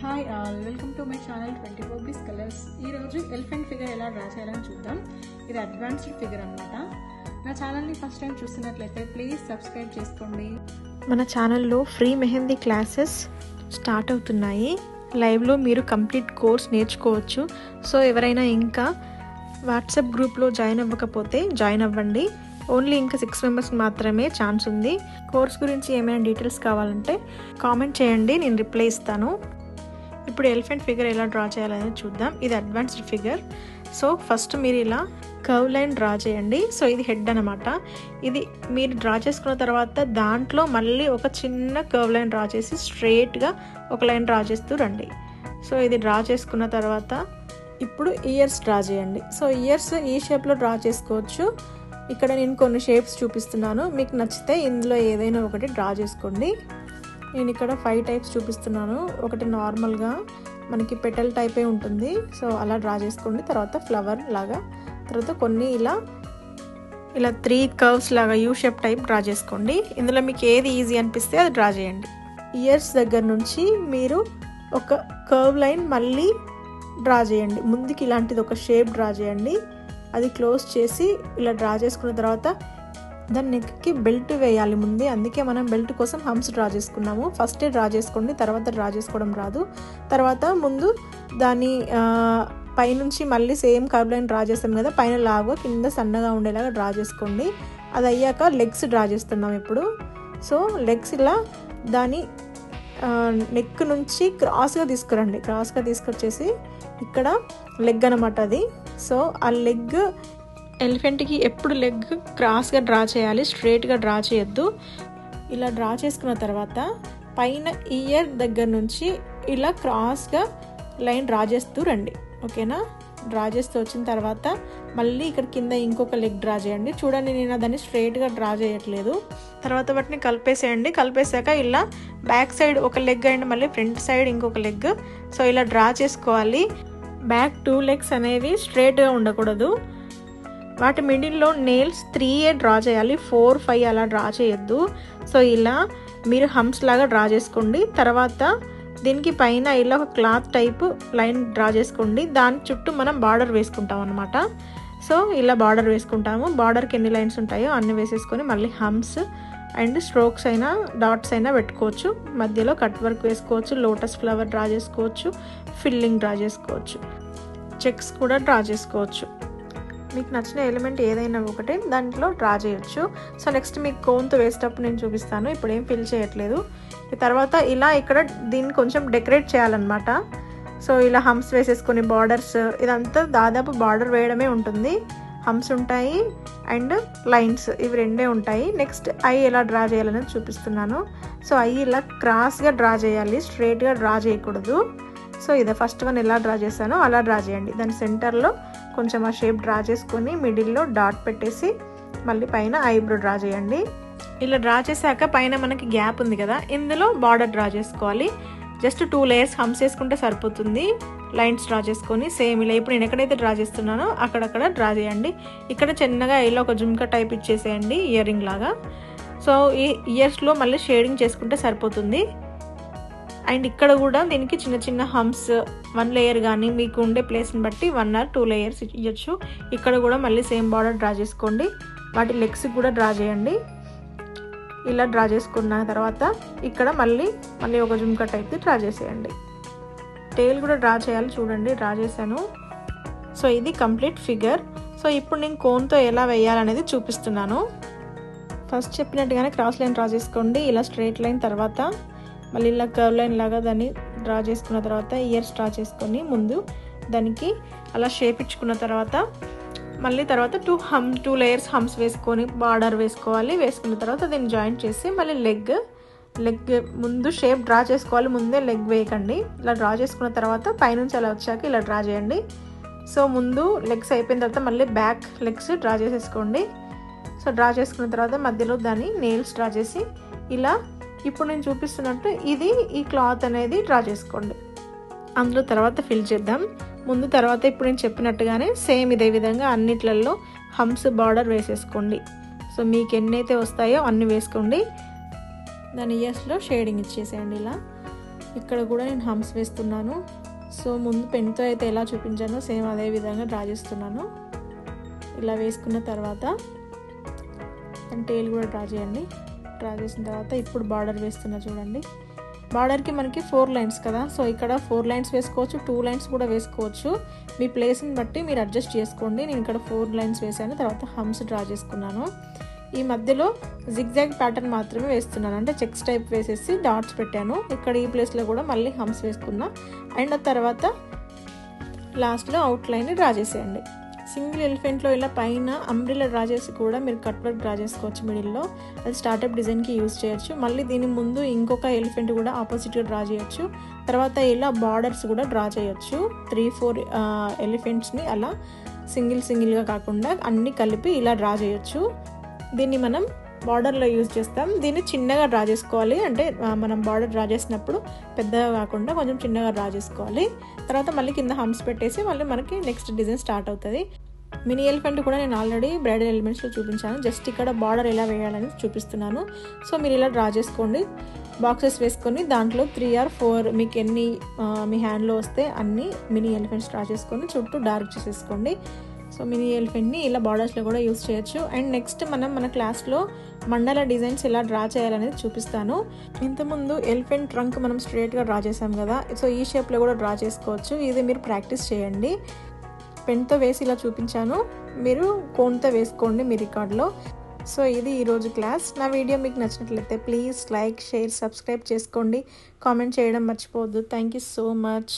Hi all, welcome to my channel 24 Bees Colors. ఈరోజు elephant figure ఎలా draw చేయాలని చూద్దాం. ఇది అడ్వాన్స్డ్ ఫిగర్ అనమాట. నా ఛానల్ని ఫస్ట్ టైం చూస్తున్నట్లయితే ప్లీజ్ సబ్స్క్రైబ్ చేసుకోండి. మన ఛానల్లో ఫ్రీ మెహందీ క్లాసెస్ స్టార్ట్ అవుతున్నాయి. లైవ్లో మీరు కంప్లీట్ కోర్స్ నేర్చుకోవచ్చు. సో ఎవరైనా ఇంకా వాట్సాప్ గ్రూప్లో జాయిన్ అవ్వకపోతే జాయిన్ అవ్వండి. ఓన్లీ ఇంకా 6 మెంబర్స్కి మాత్రమే ఛాన్స్ ఉంది. కోర్స్ గురించి ఏమైనా డీటెయిల్స్ కావాలంటే కామెంట్ చేయండి, నేను రిప్లై ఇస్తాను. ఇప్పుడు ఎలిఫెంట్ ఫిగర్ ఎలా డ్రా చేయాలనేది చూద్దాం. ఇది అడ్వాన్స్డ్ ఫిగర్. సో ఫస్ట్ మీరు ఇలా కర్వ్ లైన్ డ్రా చేయండి. సో ఇది హెడ్ అనమాట. ఇది మీరు డ్రా చేసుకున్న తర్వాత దాంట్లో మళ్ళీ ఒక చిన్న కర్వ్ లైన్ డ్రా చేసి స్ట్రైట్గా ఒక లైన్ డ్రా చేస్తూ రండి. సో ఇది డ్రా చేసుకున్న తర్వాత ఇప్పుడు ఇయర్స్ డ్రా చేయండి. సో ఇయర్స్ ఈ షేప్లో డ్రా చేసుకోవచ్చు. ఇక్కడ నేను కొన్ని షేప్స్ చూపిస్తున్నాను, మీకు నచ్చితే ఇందులో ఏదైనా ఒకటి డ్రా చేసుకోండి. నేను ఇక్కడ 5 టైప్స్ చూపిస్తున్నాను. ఒకటి నార్మల్గా మనకి పెటల్ టైపే ఉంటుంది, సో అలా డ్రా చేసుకోండి. తర్వాత ఫ్లవర్ లాగా, తర్వాత కొన్ని ఇలా 3 కర్వ్స్ లాగా యూ షేప్ టైప్ డ్రా చేసుకోండి. ఇందులో మీకు ఏది ఈజీ అనిపిస్తే అది డ్రా చేయండి. ఇయర్స్ దగ్గర నుంచి మీరు ఒక కర్వ్ లైన్ మళ్ళీ డ్రా చేయండి. ముందుకి ఇలాంటిది ఒక షేప్ డ్రా చేయండి. అది క్లోజ్ చేసి ఇలా డ్రా చేసుకున్న తర్వాత దాని నెక్కి బెల్ట్ వేయాలి ముందే. అందుకే మనం బెల్ట్ కోసం హంప్స్ డ్రా చేసుకున్నాము. ఫస్టే డ్రా చేసుకోండి, తర్వాత డ్రా చేసుకోవడం రాదు. తర్వాత ముందు దాని పైనుంచి మళ్ళీ సేమ్ కర్వ్ లైన్ డ్రా చేస్తాం కదా, పైన లాగా కింద సన్నగా ఉండేలాగా డ్రా చేసుకోండి. అది అయ్యాక లెగ్స్ డ్రా చేస్తున్నాం ఇప్పుడు. సో లెగ్స్ ఇలా దాని నెక్ నుంచి క్రాస్గా తీసుకురండి. క్రాస్గా తీసుకొచ్చేసి ఇక్కడ లెగ్ అనమాట అది. సో ఆ లెగ్ ఎలిఫెంట్కి ఎప్పుడు లెగ్ క్రాస్గా డ్రా చేయాలి, స్ట్రైట్గా డ్రా చేయొద్దు. ఇలా డ్రా చేసుకున్న తర్వాత పైన ఇయర్ దగ్గర నుంచి ఇలా క్రాస్గా లైన్ డ్రా చేస్తూ రండి. ఓకేనా? డ్రా చేస్తూ వచ్చిన తర్వాత మళ్ళీ ఇక్కడ కింద ఇంకొక లెగ్ డ్రా చేయండి. చూడండి, నేను దాన్ని స్ట్రైట్గా డ్రా చేయట్లేదు. తర్వాత వాటిని కలిపేసేయండి. కలిపేసాక ఇలా బ్యాక్ సైడ్ ఒక లెగ్ అండ్ మళ్ళీ ఫ్రంట్ సైడ్ ఇంకొక లెగ్. సో ఇలా డ్రా చేసుకోవాలి. బ్యాక్ 2 లెగ్స్ అనేవి స్ట్రైట్గా ఉండకూడదు. వాటి మిడిల్లో నెయిల్స్ 3 డ్రా చేయాలి, 4, 5 అలా డ్రా చేయొద్దు. సో ఇలా మీరు హంప్స్ లాగా డ్రా చేసుకోండి. తర్వాత దీనికి పైన ఇలా ఒక క్లాత్ టైపు లైన్ డ్రా చేసుకోండి. దాని చుట్టూ మనం బార్డర్ వేసుకుంటాం అనమాట. సో ఇలా బార్డర్ వేసుకుంటాము. బార్డర్కి ఎన్ని లైన్స్ ఉంటాయో అన్ని వేసేసుకొని మళ్ళీ హంప్స్ అండ్ స్ట్రోక్స్ అయినా డాట్స్ అయినా పెట్టుకోవచ్చు. మధ్యలో కట్ వర్క్ వేసుకోవచ్చు, లోటస్ ఫ్లవర్ డ్రా చేసుకోవచ్చు, ఫిల్లింగ్ డ్రా చేసుకోవచ్చు, చెక్స్ కూడా డ్రా చేసుకోవచ్చు. మీకు నచ్చిన ఎలిమెంట్ ఏదైనా ఒకటి దాంట్లో డ్రా చేయొచ్చు. సో నెక్స్ట్ మీకు కోన్తో వేసేటప్పుడు నేను చూపిస్తాను. ఇప్పుడు ఏం ఫిల్ చేయట్లేదు. తర్వాత ఇలా ఇక్కడ దీన్ని కొంచెం డెకరేట్ చేయాలన్నమాట. సో ఇలా హంప్స్ వేసేసుకొని బార్డర్స్, ఇదంతా దాదాపు బార్డర్ వేయడమే ఉంటుంది. హంప్స్ ఉంటాయి అండ్ లైన్స్, ఇవి రెండే ఉంటాయి. నెక్స్ట్ ఐ ఎలా డ్రా చేయాలనేది చూపిస్తున్నాను. సో ఐ ఇలా క్రాస్గా డ్రా చేయాలి, స్ట్రైట్గా డ్రా చేయకూడదు. సో ఇదే ఫస్ట్ వన్ ఎలా డ్రా చేశానో అలా డ్రా చేయండి. దాని సెంటర్లో కొంచెం ఆ షేప్ డ్రా చేసుకొని మిడిల్లో డాట్ పెట్టేసి మళ్ళీ పైన ఐబ్రో డ్రా చేయండి. ఇలా డ్రా చేశాక పైన మనకి గ్యాప్ ఉంది కదా, ఇందులో బార్డర్ డ్రా చేసుకోవాలి. జస్ట్ 2 లేయర్స్ హంప్స్ వేసుకుంటే సరిపోతుంది. లైన్స్ డ్రా చేసుకొని సేమ్ ఇలా ఇప్పుడు నేను ఎక్కడైతే డ్రా చేస్తున్నానో అక్కడక్కడ డ్రా చేయండి. ఇక్కడ చిన్నగా ఇలా ఒక జుమ్కా టైప్ ఇచ్చేసేయండి, ఇయర్ రింగ్ లాగా. సో ఈ ఇయర్స్లో మళ్ళీ షేడింగ్ చేసుకుంటే సరిపోతుంది. అండ్ ఇక్కడ కూడా దీనికి చిన్న చిన్న హంప్స్ 1 లేయర్ కానీ మీకు ఉండే ప్లేస్ని బట్టి 1 or 2 లేయర్స్ ఇవ్వచ్చు. ఇక్కడ కూడా మళ్ళీ సేమ్ బార్డర్ డ్రా చేసుకోండి. వాటి లెగ్స్ కూడా డ్రా చేయండి. ఇలా డ్రా చేసుకున్న తర్వాత ఇక్కడ మళ్ళీ ఒక జుమ్కా టైప్ది డ్రా చేసేయండి. టేల్ కూడా డ్రా చేయాలి, చూడండి డ్రా చేశాను. సో ఇది కంప్లీట్ ఫిగర్. సో ఇప్పుడు నేను కోన్తో ఎలా వేయాలనేది చూపిస్తున్నాను. ఫస్ట్ చెప్పినట్టుగానే క్రాస్ లైన్ డ్రా చేసుకోండి. ఇలా స్ట్రైట్ లైన్ తర్వాత మళ్ళీ ఇలా కర్వ్ లైన్ లాగా దాన్ని డ్రా చేసుకున్న తర్వాత ఇయర్స్ డ్రా చేసుకొని ముందు దానికి అలా షేప్ ఇచ్చుకున్న తర్వాత మళ్ళీ తర్వాత 2 లేయర్స్ హంప్స్ వేసుకొని బార్డర్ వేసుకోవాలి. వేసుకున్న తర్వాత దీన్ని జాయింట్ చేసి మళ్ళీ లెగ్ ముందు షేప్ డ్రా చేసుకోవాలి, ముందే లెగ్ వేయకండి. ఇలా డ్రా చేసుకున్న తర్వాత పైనుంచి అలా వచ్చాక ఇలా డ్రా చేయండి. సో ముందు లెగ్స్ అయిపోయిన తర్వాత మళ్ళీ బ్యాక్ లెగ్స్ డ్రా చేసేసుకోండి. సో డ్రా చేసుకున్న తర్వాత మధ్యలో దాన్ని నెయిల్స్ డ్రా చేసి ఇలా ఇప్పుడు నేను చూపిస్తున్నట్టు ఇది ఈ క్లాత్ అనేది డ్రా చేసుకోండి. అందులో తర్వాత ఫిల్ చేద్దాం. ముందు తర్వాత ఇప్పుడు నేను చెప్పినట్టుగానే సేమ్ ఇదే విధంగా అన్నిట్లలో హంప్స్ బార్డర్ వేసేసుకోండి. సో మీకు ఎన్నైతే వస్తాయో అన్ని వేసుకోండి. దాని ఇయర్స్లో షేడింగ్ ఇచ్చేసేయండి ఇలా. ఇక్కడ కూడా నేను హంప్స్ వేస్తున్నాను. సో ముందు పెన్తో అయితే ఎలా చూపించానో సేమ్ అదే విధంగా డ్రా చేస్తున్నాను. ఇలా వేసుకున్న తర్వాత టేల్ కూడా డ్రా చేయండి. డ్రా చేసిన తర్వాత ఇప్పుడు బార్డర్ వేస్తున్నా చూడండి. బార్డర్కి మనకి 4 లైన్స్ కదా, సో ఇక్కడ 4 లైన్స్ వేసుకోవచ్చు, 2 లైన్స్ కూడా వేసుకోవచ్చు. మీ ప్లేస్ని బట్టి మీరు అడ్జస్ట్ చేసుకోండి. నేను ఇక్కడ 4 లైన్స్ వేసాను. తర్వాత హంప్స్ డ్రా చేసుకున్నాను. ఈ మధ్యలో జిగ్జాగ్ ప్యాటర్న్ మాత్రమే వేస్తున్నాను, అంటే చెక్స్ టైప్ వేసేసి డాట్స్ పెట్టాను. ఇక్కడ ఈ ప్లేస్లో కూడా మళ్ళీ హంప్స్ వేసుకున్నా. అండ్ తర్వాత లాస్ట్లో అవుట్లైన్ డ్రా చేసేయండి. సింగిల్ ఎలిఫెంట్లో ఇలా పైన అంబ్రిల్లా డ్రా చేసి కూడా మీరు కట్ వర్క్ డ్రా చేసుకోవచ్చు మిడిల్లో. అది స్టార్టప్ డిజైన్కి యూజ్ చేయొచ్చు. మళ్ళీ దీని ముందు ఇంకొక ఎలిఫెంట్ కూడా ఆపోజిట్గా డ్రా చేయొచ్చు. తర్వాత ఇలా బార్డర్స్ కూడా డ్రా చేయొచ్చు. 3-4 ఎలిఫెంట్స్ని అలా సింగిల్గా కాకుండా అన్నీ కలిపి ఇలా డ్రా చేయొచ్చు. దీన్ని మనం బార్డర్లో యూజ్ చేస్తాం. దీన్ని చిన్నగా డ్రా చేసుకోవాలి, అంటే మనం బార్డర్ డ్రా చేసినప్పుడు పెద్దగా కాకుండా కొంచెం చిన్నగా డ్రా చేసుకోవాలి. తర్వాత మళ్ళీ కింద హంప్స్ పెట్టేసి మళ్ళీ మనకి నెక్స్ట్ డిజైన్ స్టార్ట్ అవుతుంది. మినీ ఎలిఫెంట్ కూడా నేను ఆల్రెడీ బ్రైడల్ ఎలిమెంట్స్లో చూపించాను. జస్ట్ ఇక్కడ బార్డర్ ఎలా వేయాలని చూపిస్తున్నాను. సో మీరు ఇలా డ్రా చేసుకోండి. బాక్సెస్ వేసుకొని దాంట్లో 3 or 4 మీకు ఎన్ని మీ హ్యాండ్లో వస్తే అన్ని మినీ ఎలిఫెంట్స్ డ్రా చేసుకొని చుట్టూ డార్క్ చేసేసుకోండి. సో మినీ ఎలిఫెంట్ని ఇలా బార్డర్స్లో కూడా యూజ్ చేయొచ్చు. అండ్ నెక్స్ట్ మన క్లాస్లో మండల డిజైన్స్ ఎలా డ్రా చేయాలనేది చూపిస్తాను. ఇంతకుముందు ఎలిఫెంట్ ట్రంక్ మనం స్ట్రైట్గా డ్రా చేసాం కదా, సో ఈ షేప్లో కూడా డ్రా చేసుకోవచ్చు. ఇది మీరు ప్రాక్టీస్ చేయండి. పెన్తో వేసి ఇలా చూపించాను, మీరు కోన్తో వేసుకోండి మీ రికార్డ్లో. సో ఇది ఈరోజు క్లాస్. నా వీడియో మీకు నచ్చినట్లయితే ప్లీజ్ లైక్, షేర్, సబ్స్క్రైబ్ చేసుకోండి. కామెంట్ చేయడం మర్చిపోవద్దు. Thank you so much.